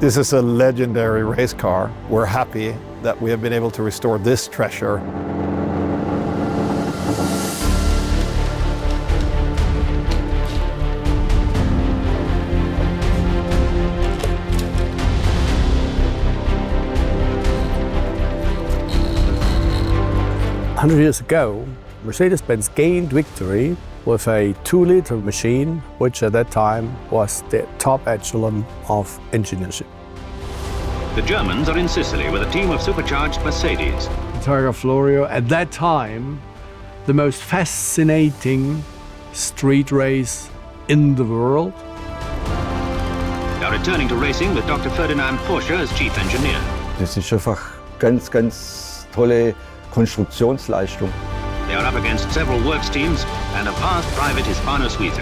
This is a legendary race car. We're happy that we have been able to restore this treasure. A 100 years ago, Mercedes-Benz gained victory with a 2-liter machine, which at that time was the top echelon of engineership. The Germans are in Sicily with a team of supercharged Mercedes. Targa Florio, at that time, the most fascinating street race in the world. They are returning to racing with Dr. Ferdinand Porsche as chief engineer. Das ist einfach ganz tolle Konstruktionsleistung. They are up against several works teams and a vast private Hispano Suite.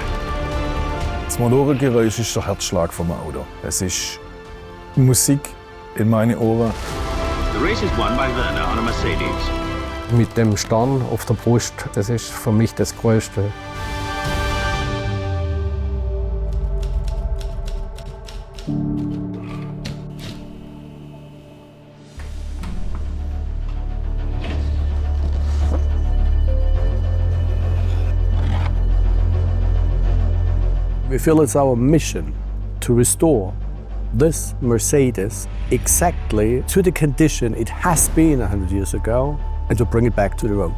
Das Motorengeräusch ist der Herzschlag vom Auto. Es ist Musik in meine Ohren. The race is won by Werner on a Mercedes. Mit dem Stern auf der Brust, das ist für mich das Größte. We feel it's our mission to restore this Mercedes exactly to the condition it has been 100 years ago and to bring it back to the road.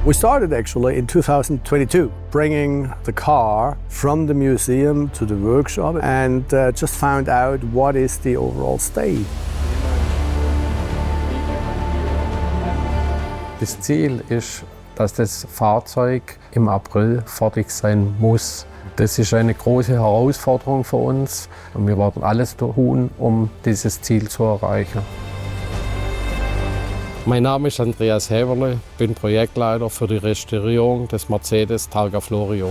We started actually in 2022, bringing the car from the museum to the workshop and just found out what is the overall state. Das Ziel ist, dass das Fahrzeug im April fertig sein muss. Das ist eine große Herausforderung für uns und wir werden alles tun, um dieses Ziel zu erreichen. Mein Name ist Andreas Häberle, bin Projektleiter für die Restaurierung des Mercedes Targa Florio.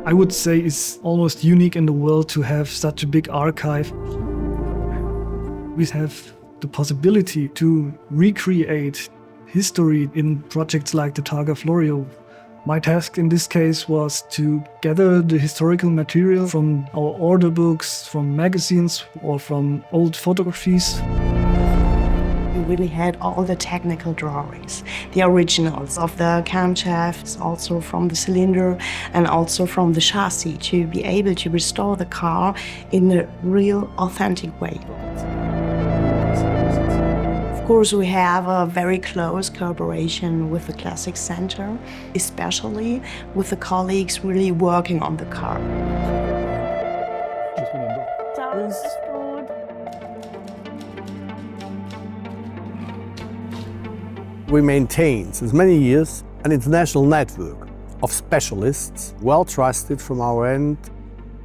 I would say it's almost unique in the world to have such a big archive. We have the possibility to recreate history in projects like the Targa Florio. My task in this case was to gather the historical material from our order books, from magazines or from old photographies. We really had all the technical drawings, the originals of the camshafts, also from the cylinder and also from the chassis, to be able to restore the car in a real, authentic way. Of course, we have a very close collaboration with the Classic Center, especially with the colleagues really working on the car. We maintain, since many years, an international network of specialists, well trusted from our end.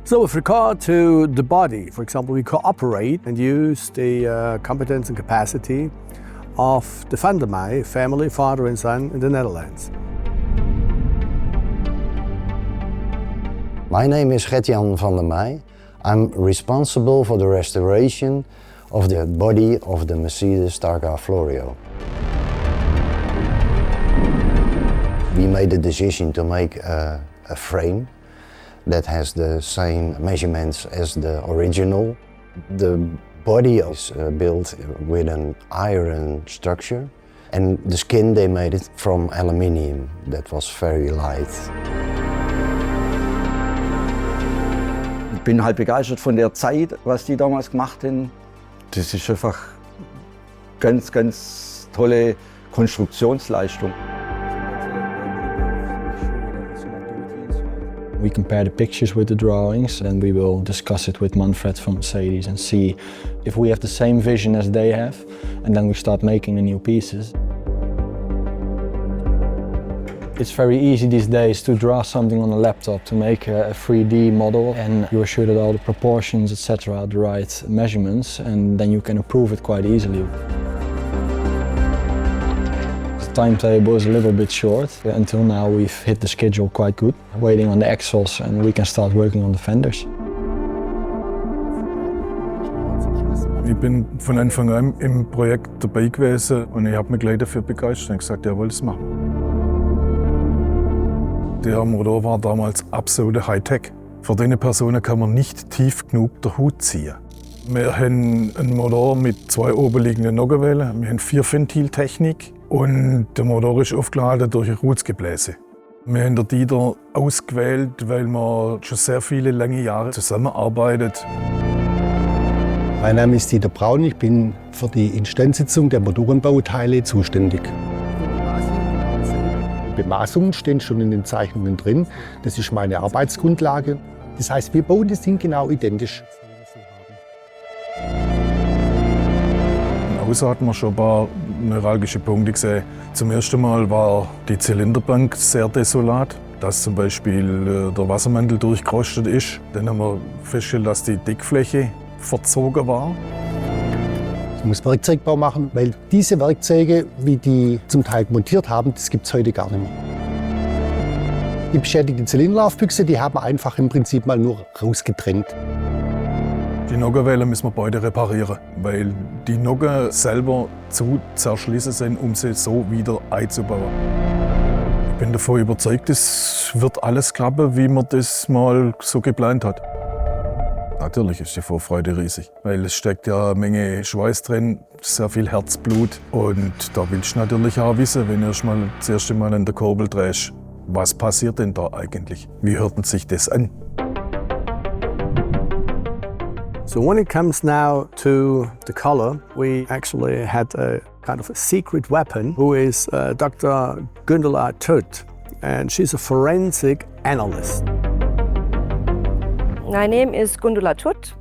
So with regard to the body, for example, we cooperate and use the competence and capacity of the Van der Meij family, father and son, in the Netherlands. My name is Gert-Jan van der Meij. I'm responsible for the restoration of the body of the Mercedes Targa Florio. We made the decision to make a frame that has the same measurements as the original. The body is built with an iron structure, and the skin they made it from aluminium that was very light. Ich bin halt begeistert von der Zeit, was die damals gemacht haben. Das ist einfach ganz tolle Konstruktionsleistung. We compare the pictures with the drawings, and we will discuss it with Manfred from Mercedes and see if we have the same vision as they have, and then we start making the new pieces. It's very easy these days to draw something on a laptop, to make a 3D model, and you are sure that all the proportions, etc. are the right measurements, and then you can improve it quite easily. The timetable is a little bit short. Until now we've hit the schedule quite good, waiting on the axles, and we can start working on the fenders. Ich bin von Anfang an im Projekt dabei gewesen und ich habe mich gleich dafür begeistert und gesagt, er will es machen. Der Motor war damals absolute Hightech. Für diese Personen kann man nicht tief genug den Hut ziehen. Wir haben einen Motor mit 2 oberliegenden Nockenwellen, wir haben 4-Ventil-Technik und der Motor ist aufgeladen durch ein Rutzgebläse. Wir haben den Dieter ausgewählt, weil wir schon sehr viele lange Jahre zusammenarbeitet. Mein Name ist Dieter Braun, ich bin für die Instandsetzung der Motorenbauteile zuständig. Bemaßungen stehen schon in den Zeichnungen drin, das ist meine Arbeitsgrundlage. Das heißt, wir bauen das Ding genau identisch. Außer hatten wir schon ein paar neuralgische Punkte gesehen. Zum ersten Mal war die Zylinderbank sehr desolat, dass zum Beispiel der Wassermantel durchgerostet ist. Dann haben wir festgestellt, dass die Deckfläche verzogen war. Ich muss Werkzeugbau machen, weil diese Werkzeuge, wie die zum Teil montiert haben, das gibt es heute gar nicht mehr. Die beschädigte Zylinderlaufbüchse, die haben wir einfach im Prinzip mal nur rausgetrennt. Die Nockenwellen müssen wir beide reparieren, weil die Nocken selber zu zerschlissen sind, um sie so wieder einzubauen. Ich bin davon überzeugt, es wird alles klappen, wie man das mal so geplant hat. Natürlich ist die Vorfreude riesig, weil es steckt ja eine Menge Schweiß drin, sehr viel Herzblut. Und da willst du natürlich auch wissen, wenn du erst mal das erste Mal an der Kurbel drehst, was passiert denn da eigentlich? Wie hört sich das an? So when it comes now to the color, we actually had a kind of a secret weapon who is Dr. Gundula Tutt, and she's a forensic analyst. My name is Gundula Tutt.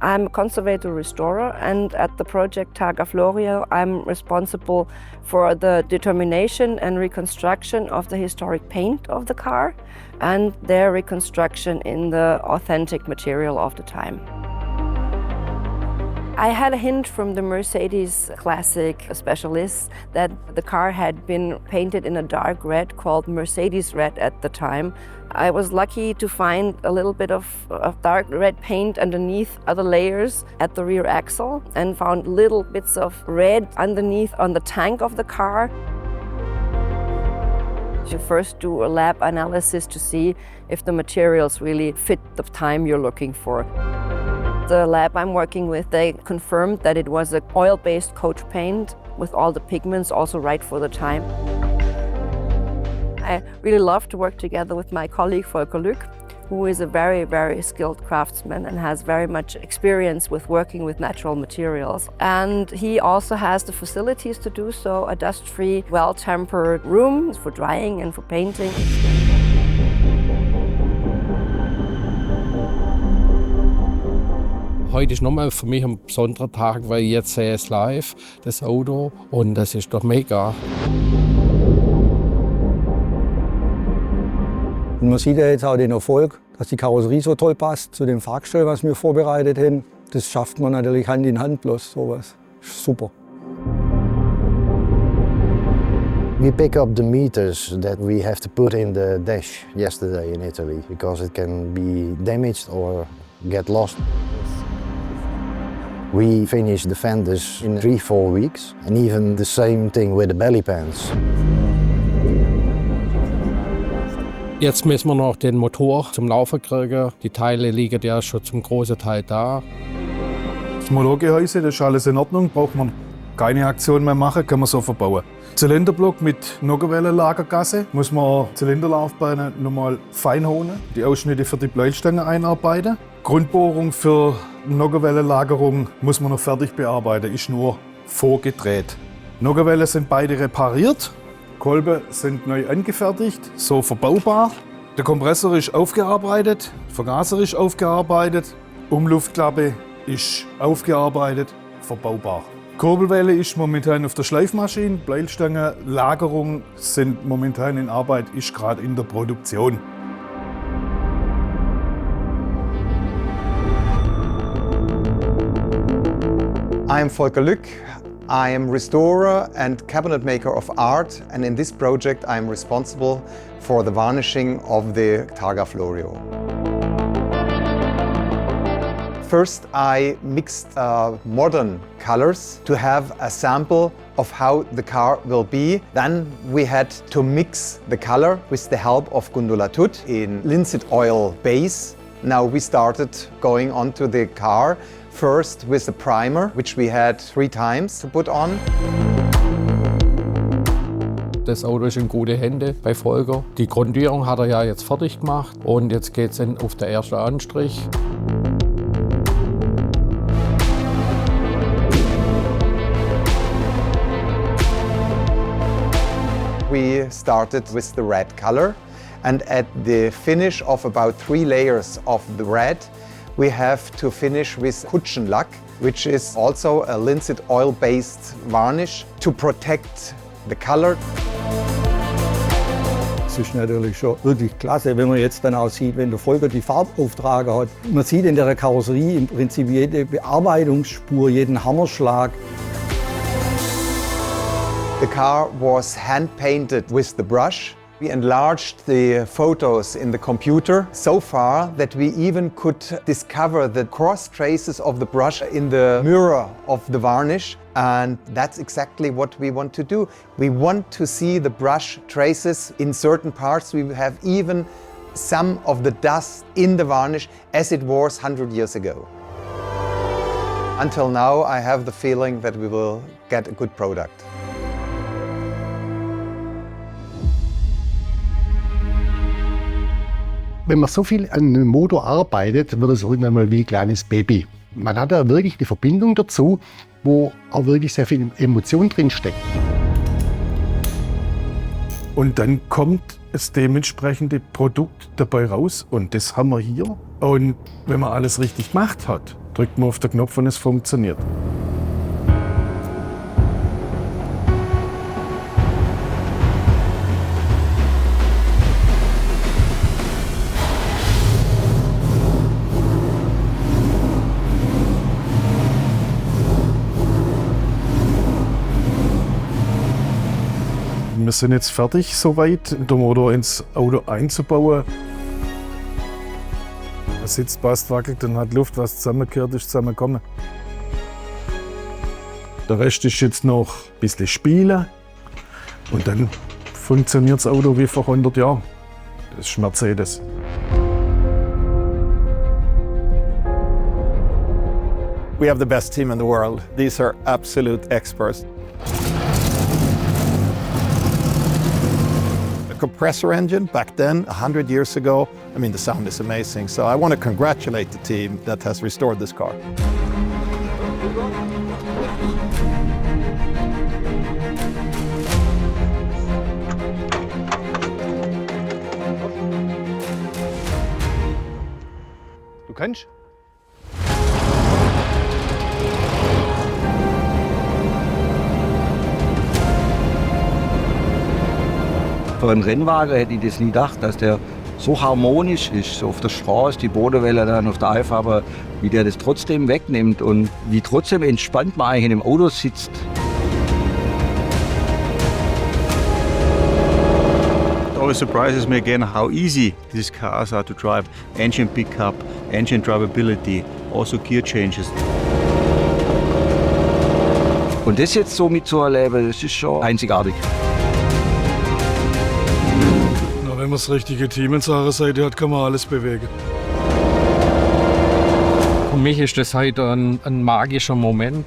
I'm a conservator restorer, and at the project Targa Florio I'm responsible for the determination and reconstruction of the historic paint of the car and their reconstruction in the authentic material of the time. I had a hint from the Mercedes classic specialists that the car had been painted in a dark red called Mercedes red at the time. I was lucky to find a little bit of dark red paint underneath other layers at the rear axle and found little bits of red underneath on the tank of the car. You first do a lab analysis to see if the materials really fit the time you're looking for. The lab I'm working with, they confirmed that it was an oil-based coach paint with all the pigments also right for the time. I really love to work together with my colleague Volker Lück, who is a very, very skilled craftsman and has very much experience with working with natural materials. And he also has the facilities to do so, a dust-free, well-tempered room for drying and for painting. Heute ist nochmal für mich ein besonderer Tag, weil jetzt sehe ich es live, das Auto, und das ist doch mega. Und man sieht ja jetzt auch den Erfolg, dass die Karosserie so toll passt zu dem Fahrgestell, was wir vorbereitet haben. Das schafft man natürlich Hand in Hand bloß, sowas. Super. We pick up the meters that we have to put in the dash yesterday in Italy because it can be damaged or get lost. We finished the fenders in 3-4 weeks, and even the same thing with the belly pans. Jetzt müssen wir noch den Motor zum Laufen kriegen. Die Teile liegen ja schon zum großen Teil da. Das Motorgehäuse, das ist alles in Ordnung, braucht man keine Aktion mehr machen, kann man so verbauen. Zylinderblock mit Nockenwellenlagergasse muss man Zylinderlaufbeine nochmal fein holen, die Ausschnitte für die Bleistange einarbeiten. Grundbohrung für Nockenwellenlagerung muss man noch fertig bearbeiten, ist nur vorgedreht. Nockenwellen sind beide repariert, Kolben sind neu angefertigt, so verbaubar. Der Kompressor ist aufgearbeitet, Vergaser ist aufgearbeitet, Umluftklappe ist aufgearbeitet, verbaubar. Kurbelwelle ist momentan auf der Schleifmaschine, Bleilstange, Lagerung sind momentan in Arbeit, ist gerade in der Produktion. I am Volker Lück. I am restorer and cabinet maker of art, and in this project I am responsible for the varnishing of the Targa Florio. First, I mixed modern colors to have a sample of how the car will be. Then we had to mix the color with the help of Gundula Tut in linseed oil base. Now we started going onto the car, first with a primer, which we had 3 times to put on. Das Auto ist in gute Hände bei Volker. Die Grundierung hat er ja jetzt fertig gemacht und jetzt geht es auf den ersten Anstrich. We started with the red color, and at the finish of about 3 layers of the red, we have to finish with Kutschenlack, which is also a linseed oil-based varnish to protect the color. Es ist natürlich schon wirklich klasse, wenn man jetzt dann auch sieht, wenn der Volker die Farbauftrage hat. Man sieht in der Karosserie im Prinzip jede Bearbeitungsspur, jeden Hammerschlag. The car was hand-painted with the brush. We enlarged the photos in the computer so far that we even could discover the cross traces of the brush in the mirror of the varnish. And that's exactly what we want to do. We want to see the brush traces in certain parts. We have even some of the dust in the varnish as it was 100 years ago. Until now, I have the feeling that we will get a good product. Wenn man so viel an einem Motor arbeitet, wird es irgendwann mal wie ein kleines Baby. Man hat da wirklich eine Verbindung dazu, wo auch wirklich sehr viel Emotion drin steckt. Und dann kommt das dementsprechende Produkt dabei raus und das haben wir hier. Und wenn man alles richtig gemacht hat, drückt man auf den Knopf und es funktioniert. Wir sind jetzt fertig, soweit, den Motor ins Auto einzubauen. Der Sitz passt, wackelt und hat Luft, was zusammengekehrt ist, zusammengekommen. Der Rest ist jetzt noch ein bisschen spielen und dann funktioniert das Auto wie vor 100 Jahren. Das ist Mercedes. We have the best team in the world. These are absolute experts. Compressor engine back then, 100 years ago. I mean, the sound is amazing. So I want to congratulate the team that has restored this car. Du kannst? Für einen Rennwagen hätte ich das nie gedacht, dass der so harmonisch ist, so auf der Straße, die Bodenwelle dann auf der Alpha, aber wie der das trotzdem wegnimmt und wie trotzdem entspannt man eigentlich in dem Auto sitzt. It always surprises me again how easy these cars are to drive. Engine pickup, engine drivability, also gear changes. Und das jetzt so mitzuerleben, das ist schon einzigartig. Wenn man das richtige Team an seiner Seite hat, kann man alles bewegen. Für mich ist das heute ein magischer Moment.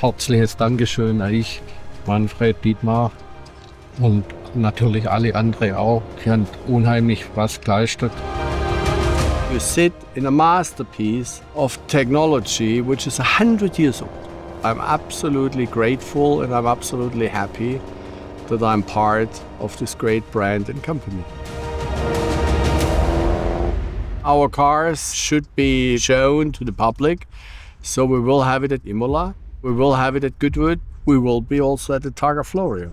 Herzliches Dankeschön an dich, Manfred, Dietmar und natürlich alle anderen auch. Die haben unheimlich was geleistet. You sit in a masterpiece of technology which is 100 years old. I'm absolutely grateful and I'm absolutely happy that I'm part of this great brand and company. Our cars should be shown to the public, so we will have it at Imola, we will have it at Goodwood, we will be also at the Targa Florio.